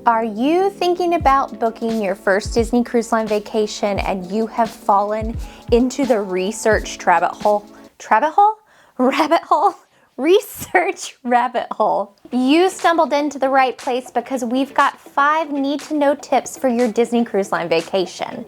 Are you thinking about booking your first Disney Cruise Line vacation and you have fallen into the research rabbit hole? Research rabbit hole. You stumbled into the right place because we've got 5 need-to-know tips for your Disney Cruise Line vacation.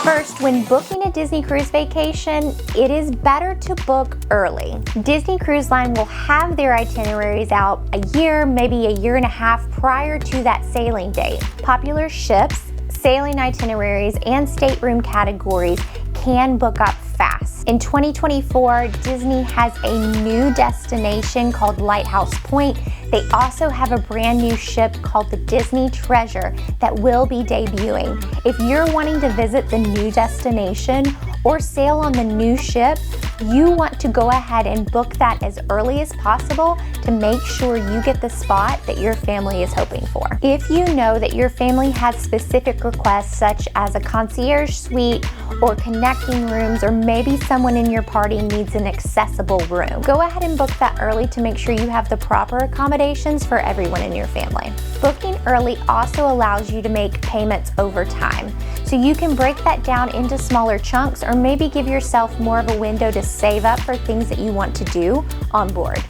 First, when booking a Disney Cruise vacation, it is better to book early. Disney Cruise Line will have their itineraries out a year, maybe a year and a half prior to that sailing date. Popular ships, sailing itineraries, and stateroom categories can book up fast. In 2024, Disney has a new destination called Lighthouse Point. They also have a brand new ship called the Disney Treasure that will be debuting. If you're wanting to visit the new destination or sail on the new ship, you want to go ahead and book that as early as possible to make sure you get the spot that your family is hoping for. If you know that your family has specific requests such as a concierge suite or connecting rooms, or maybe someone in your party needs an accessible room, go ahead and book that early to make sure you have the proper accommodations for everyone in your family. Booking early also allows you to make payments over time. So you can break that down into smaller chunks or maybe give yourself more of a window to save up for things that you want to do on board.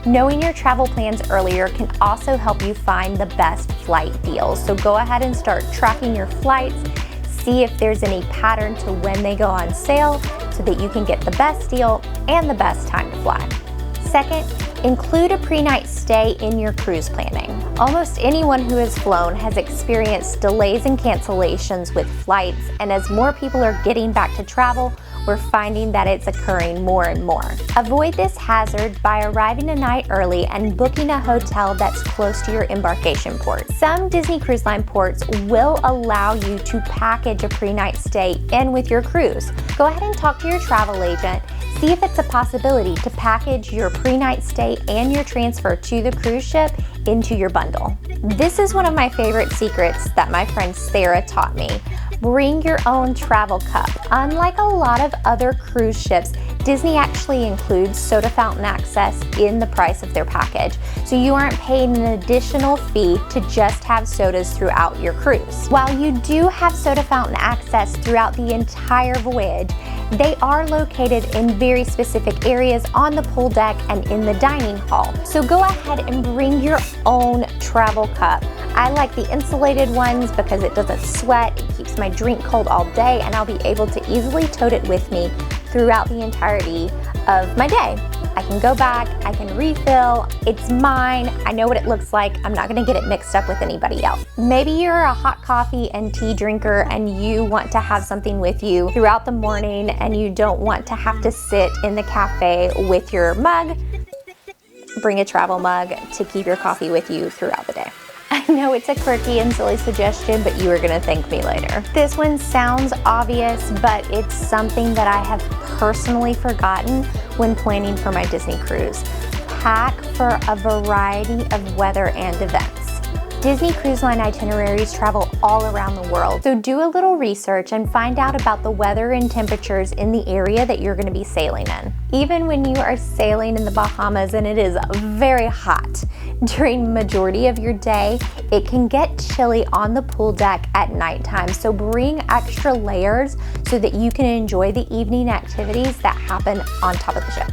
Knowing your travel plans earlier can also help you find the best flight deals. So go ahead and start tracking your flights, see if there's any pattern to when they go on sale so that you can get the best deal and the best time to fly. Second, include a pre-night stay in your cruise planning. Almost anyone who has flown has experienced delays and cancellations with flights, and as more people are getting back to travel, we're finding that it's occurring more and more. Avoid this hazard by arriving a night early and booking a hotel that's close to your embarkation port. Some Disney Cruise Line ports will allow you to package a pre-night stay in with your cruise. Go ahead and talk to your travel agent. See if it's a possibility to package your pre-night stay and your transfer to the cruise ship into your bundle. This is one of my favorite secrets that my friend Sarah taught me. Bring your own travel cup. Unlike a lot of other cruise ships, Disney actually includes soda fountain access in the price of their package, so you aren't paying an additional fee to just have sodas throughout your cruise. While you do have soda fountain access throughout the entire voyage, they are located in very specific areas on the pool deck and in the dining hall. So go ahead and bring your own travel cup. I like the insulated ones because it doesn't sweat, it keeps my drink cold all day, and I'll be able to easily tote it with me throughout the entirety of my day. I can go back, I can refill, it's mine, I know what it looks like, I'm not gonna get it mixed up with anybody else. Maybe you're a hot coffee and tea drinker and you want to have something with you throughout the morning and you don't want to have to sit in the cafe with your mug. Bring a travel mug to keep your coffee with you throughout the day. I know it's a quirky and silly suggestion, but you are gonna thank me later. This one sounds obvious, but it's something that I have personally forgotten when planning for my Disney cruise. Pack for a variety of weather and events. Disney Cruise Line itineraries travel all around the world, so do a little research and find out about the weather and temperatures in the area that you're going to be sailing in. Even when you are sailing in the Bahamas and it is very hot, during the majority of your day, it can get chilly on the pool deck at nighttime, so bring extra layers so that you can enjoy the evening activities that happen on top of the ship.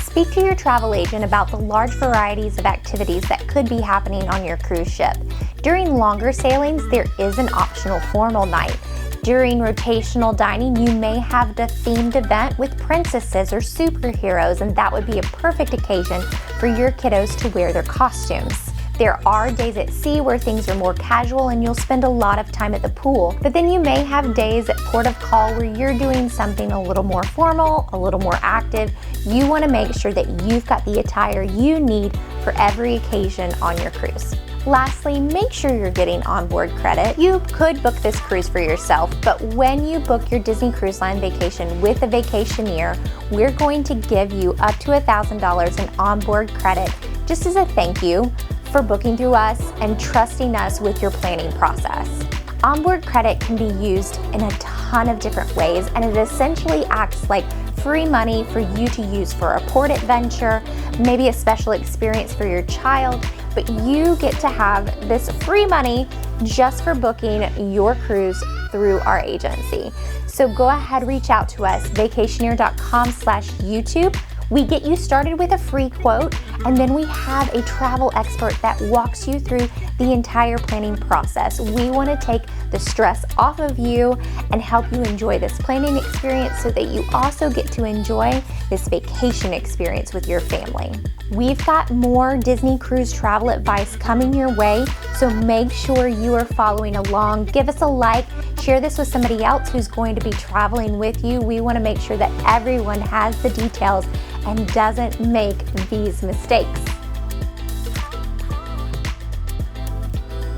Speak to your travel agent about the large varieties of activities that could be happening on your cruise ship. During longer sailings, there is an optional formal night. During rotational dining, you may have the themed event with princesses or superheroes, and that would be a perfect occasion for your kiddos to wear their costumes. There are days at sea where things are more casual and you'll spend a lot of time at the pool, but then you may have days at port of call where you're doing something a little more formal, a little more active. You want to make sure that you've got the attire you need for every occasion on your cruise. Lastly, make sure you're getting onboard credit. You could book this cruise for yourself, but when you book your Disney Cruise Line vacation with a Vacationeer, we're going to give you up to $1,000 in onboard credit just as a thank you for booking through us and trusting us with your planning process. Onboard credit can be used in a ton of different ways, and it essentially acts like free money for you to use for a port adventure, maybe a special experience for your child, but you get to have this free money just for booking your cruise through our agency. So go ahead, reach out to us, vacationeer.com/YouTube. We get you started with a free quote, and then we have a travel expert that walks you through the entire planning process. We want to take the stress off of you and help you enjoy this planning experience so that you also get to enjoy this vacation experience with your family. We've got more Disney Cruise travel advice coming your way, so make sure you are following along. Give us a like, share this with somebody else who's going to be traveling with you. We want to make sure that everyone has the details and doesn't make these mistakes.